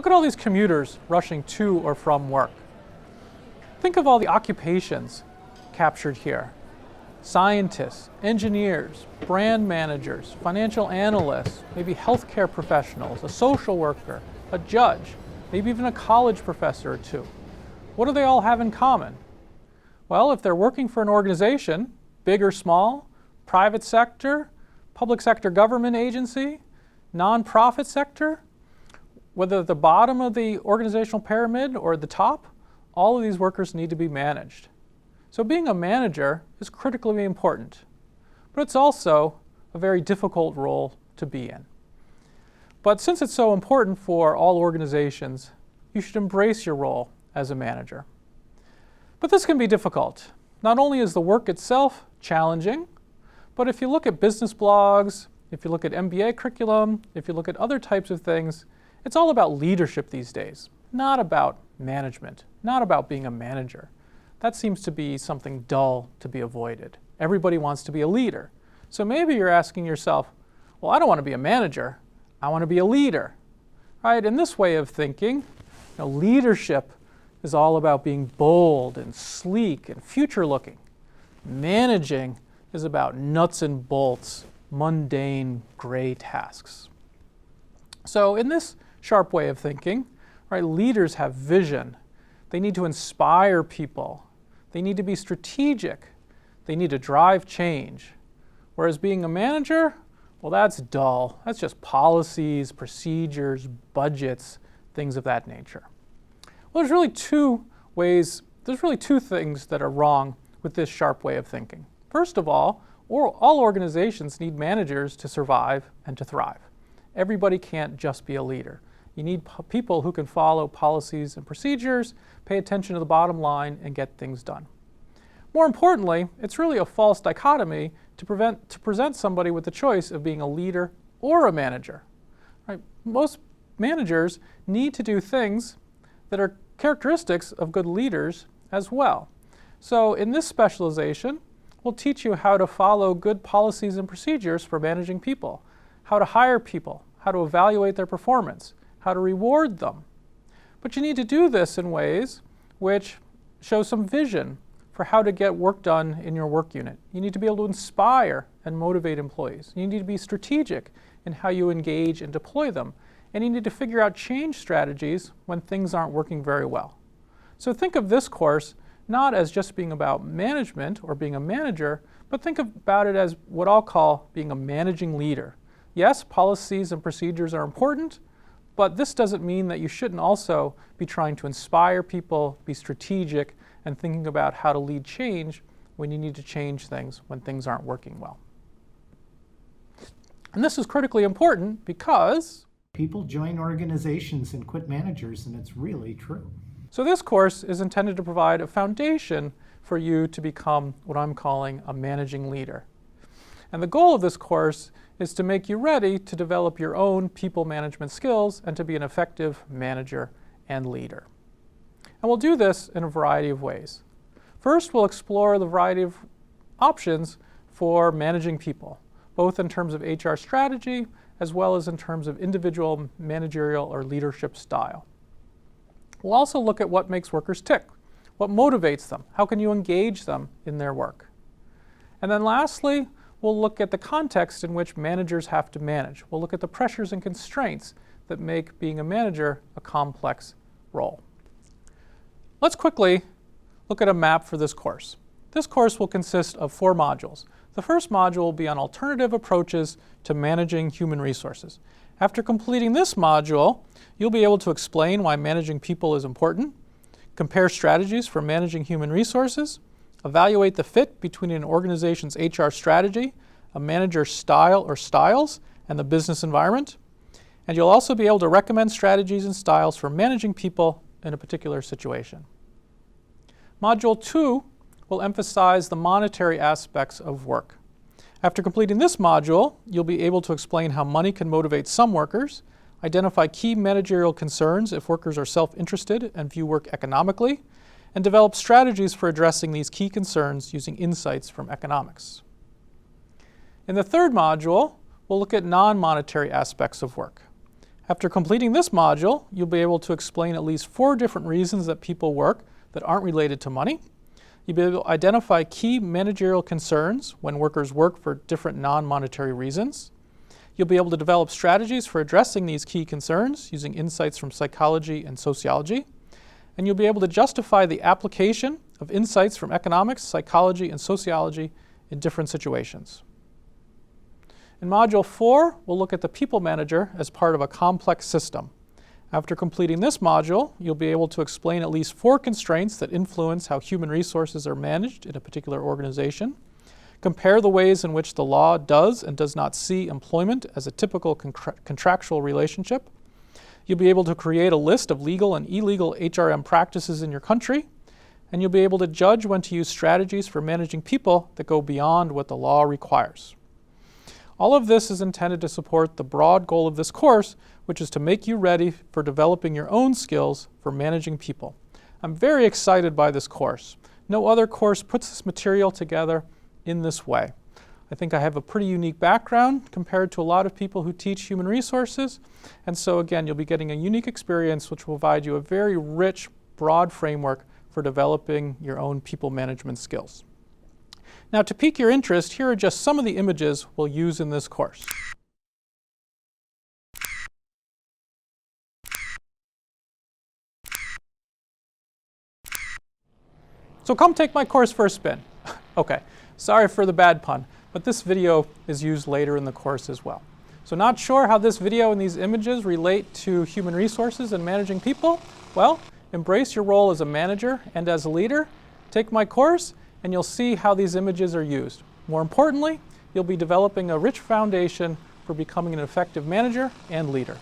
Look at all these commuters rushing to or from work. Think of all the occupations captured here. Scientists, engineers, brand managers, financial analysts, maybe healthcare professionals, a social worker, a judge, maybe even a college professor or two. What do they all have in common? Well, if they're working for an organization, big or small, private sector, public sector government agency, nonprofit sector, whether at the bottom of the organizational pyramid or at the top, all of these workers need to be managed. So being a manager is critically important, but it's also a very difficult role to be in. But since it's so important for all organizations, you should embrace your role as a manager. But this can be difficult. Not only is the work itself challenging, but if you look at business blogs, if you look at MBA curriculum, if you look at other types of things, it's all about leadership these days, not about management, not about being a manager. That seems to be something dull to be avoided. Everybody wants to be a leader. So maybe you're asking yourself, well, I don't want to be a manager, I want to be a leader. Right? In this way of thinking, leadership is all about being bold and sleek and future-looking. Managing is about nuts and bolts, mundane, gray tasks. So in this sharp way of thinking, right, leaders have vision. They need to inspire people. They need to be strategic. They need to drive change. Whereas being a manager, well, that's dull. That's just policies, procedures, budgets, things of that nature. Well, there's really two things that are wrong with this sharp way of thinking. First of all organizations need managers to survive and to thrive. Everybody can't just be a leader. You need people who can follow policies and procedures, pay attention to the bottom line, and get things done. More importantly, it's really a false dichotomy to present somebody with the choice of being a leader or a manager. Right? Most managers need to do things that are characteristics of good leaders as well. So in this specialization, we'll teach you how to follow good policies and procedures for managing people, how to hire people, how to evaluate their performance, how to reward them. But you need to do this in ways which show some vision for how to get work done in your work unit. You need to be able to inspire and motivate employees. You need to be strategic in how you engage and deploy them. And you need to figure out change strategies when things aren't working very well. So think of this course not as just being about management or being a manager, but think about it as what I'll call being a managing leader. Yes, policies and procedures are important, but this doesn't mean that you shouldn't also be trying to inspire people, be strategic, and thinking about how to lead change when you need to change things when things aren't working well. And this is critically important because people join organizations and quit managers, and it's really true. So this course is intended to provide a foundation for you to become what I'm calling a managing leader. And the goal of this course is to make you ready to develop your own people management skills and to be an effective manager and leader. And we'll do this in a variety of ways. First, we'll explore the variety of options for managing people, both in terms of HR strategy as well as in terms of individual managerial or leadership style. We'll also look at what makes workers tick, what motivates them, how can you engage them in their work. And then lastly, we'll look at the context in which managers have to manage. We'll look at the pressures and constraints that make being a manager a complex role. Let's quickly look at a map for this course. This course will consist of 4 modules. The first module will be on alternative approaches to managing human resources. After completing this module, you'll be able to explain why managing people is important, compare strategies for managing human resources, evaluate the fit between an organization's HR strategy, a manager's style or styles, and the business environment. And you'll also be able to recommend strategies and styles for managing people in a particular situation. Module 2 will emphasize the monetary aspects of work. After completing this module, you'll be able to explain how money can motivate some workers, identify key managerial concerns if workers are self-interested and view work economically, and develop strategies for addressing these key concerns using insights from economics. In the third module, we'll look at non-monetary aspects of work. After completing this module, you'll be able to explain at least 4 different reasons that people work that aren't related to money. You'll be able to identify key managerial concerns when workers work for different non-monetary reasons. You'll be able to develop strategies for addressing these key concerns using insights from psychology and sociology. And you'll be able to justify the application of insights from economics, psychology, and sociology in different situations. In Module 4, we'll look at the people manager as part of a complex system. After completing this module, you'll be able to explain at least 4 constraints that influence how human resources are managed in a particular organization, compare the ways in which the law does and does not see employment as a typical contractual relationship. You'll be able to create a list of legal and illegal HRM practices in your country, and you'll be able to judge when to use strategies for managing people that go beyond what the law requires. All of this is intended to support the broad goal of this course, which is to make you ready for developing your own skills for managing people. I'm very excited by this course. No other course puts this material together in this way. I think I have a pretty unique background compared to a lot of people who teach human resources, and so again, you'll be getting a unique experience which will provide you a very rich, broad framework for developing your own people management skills. Now, to pique your interest, here are just some of the images we'll use in this course. So come take my course for a spin. Okay, sorry for the bad pun, but this video is used later in the course as well. So not sure how this video and these images relate to human resources and managing people? Well, embrace your role as a manager and as a leader. Take my course, and you'll see how these images are used. More importantly, you'll be developing a rich foundation for becoming an effective manager and leader.